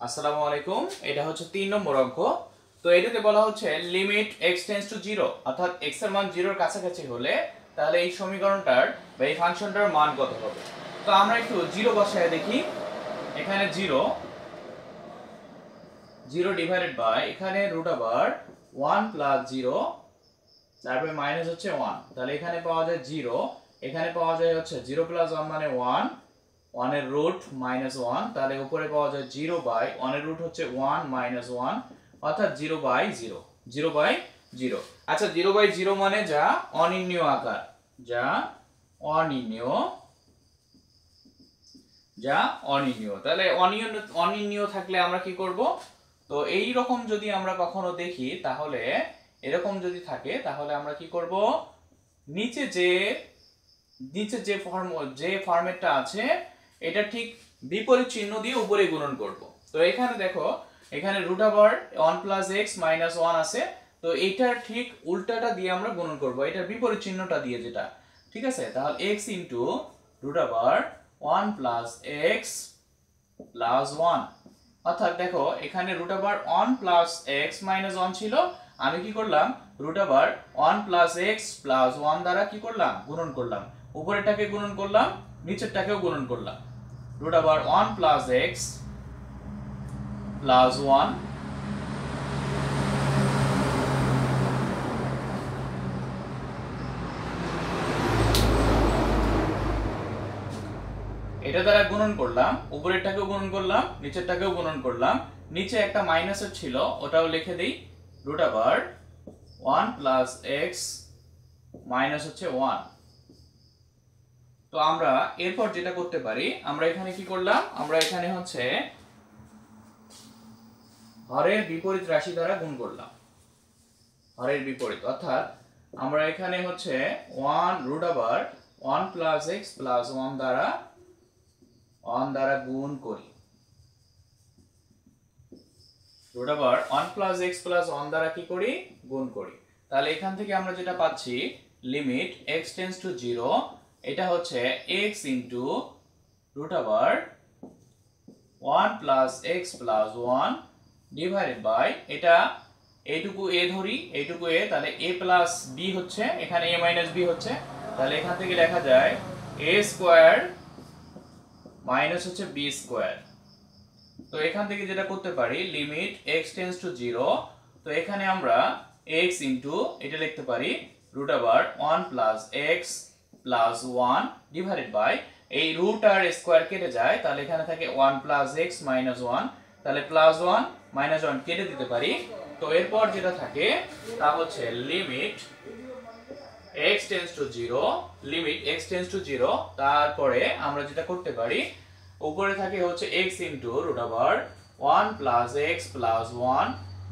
আসসালামু আলাইকুম। এটা হচ্ছে 3 নম্বর অঙ্ক। তো এটাতে বলা হচ্ছে লিমিট x টেন্ডস টু 0, অর্থাৎ x এর মান 0 এর কাছাকাছি হলে তাহলে এই সমীকরণটার বা এই ফাংশনটার মান কত হবে। তো আমরা একটু 0 বসায় দেখি। এখানে 0 ডিভাইডেড বাই এখানে রুট ওভার 1 প্লাস 0, তারপরে মাইনাস হচ্ছে 1। তাহলে এখানে পাওয়া যায় 0, এখানে পাওয়া যায় হচ্ছে 0 প্লাস 1 মানে 1, 1 এর রুট মাইনাস 1, তাহলে উপরে পাওয়া যায় 0 বাই 1 এর রুট হচ্ছে 1 মাইনাস 1, অর্থাৎ 0 বাই 0, 0 বাই 0। আচ্ছা 0 বাই 0 মানে যা অনির্ণীয় আকার, যা অনির্ণীয়, তাহলে অনির্ণীয় থাকলে আমরা কি করব? তো এই রকম যদি আমরা কখনো দেখি তাহলে এরকম যদি থাকে তাহলে আমরা কি করব, নিচে যে ফরম্যাটটা আছে এটা ঠিক বিপরীত চিহ্ন দিয়ে উপরে গুণন করব। তো এখানে দেখো, এখানে root over 1 plus x minus 1 আছে, তো এইটার ঠিক উল্টাটা দিয়ে আমরা গুণন করব, এটার বিপরীত চিহ্নটা দিয়ে, যেটা ঠিক আছে। তাহলে x into root over 1 plus x plus 1, অর্থাৎ দেখো এখানে root over 1 plus x minus 1 ছিল, আমি কি করলাম root over 1 plus x plus 1 দ্বারা কি করলাম, গুণন করলাম। উপরেরটাকে গুণন করলাম, নিচেরটাকেও গুণন করলাম। Root over 1 plus x plus 1 এটা দ্বারা গুণন করলাম, উপরেরটাকেও গুণন করলাম, নিচেরটাকেও গুণন করলাম। নিচে একটা মাইনাসের ছিল, ওটাও লিখে দেই। Root over 1 plus x minus হচ্ছে 1। তো আমরা এরপর যেটা করতে পারি, আমরা এখানে কি করলাম, আমরা এখানে হচ্ছে হরের বিপরীত রাশি দ্বারা গুণ করলাম, হরের বিপরীত, অর্থাৎ আমরা এখানে হচ্ছে 1 root over 1 plus x plus 1 দ্বারা গুণ করি। Root over 1 plus x plus 1 দ্বারা কি করি, গুণ করি। তাহলে এখান থেকে আমরা যেটা পাচ্ছি লিমিট x টেন্ডস টু 0, এটা হচ্ছে x into root over 1 plus x plus 1 divided by, এটা এইটুকু a ধরি, এইটুকু a, তাহলে a প্লাস b হচ্ছে, এখানে a মাইনাস b হচ্ছে, তাহলে এখান থেকে লেখা যায় a স্কয়ার মাইনাস হচ্ছে b স্কয়ার। তো এখান থেকে যেটা করতে পারি লিমিট x টেন্ডস টু 0, তো এখানে আমরা x ইনটু এটা লিখতে পারি root over 1 plus x plus 1 divided by, এই রুট আর স্কয়ার কেটে যায়, তাহলে এখানে থাকে 1 প্লাস x মাইনাস 1, তাহলে প্লাস 1 মাইনাস 1 কেটে দিতে পারি। তো এরপর যেটা থাকে তা হচ্ছে limit x tends to 0, limit x tends to 0, তারপরে আমরা যেটা করতে পারি উপরে থাকে হচ্ছে x into root over 1 plus x plus 1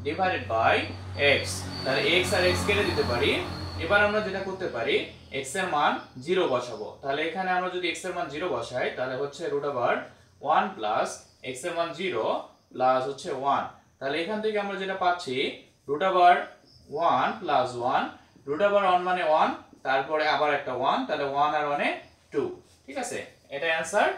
divided by x, তাহলে x আর x কেটে দিতে পারি। এবার আমরা যেটা করতে পারি x এর মান 0 বসাবো, তাহলে এখানে আমরা যদি x এর মান 0 বসাই তাহলে হচ্ছে রুট ওভার 1 প্লাস x এর মান 0 প্লাস হচ্ছে 1, তাহলে এখান থেকে আমরা যেটা পাচ্ছি root over 1 plus 1, root over 1 মানে 1, তারপরে আবার একটা 1, তাহলে 1 আর 1 এ 2, ঠিক আছে, এটা অ্যানসার।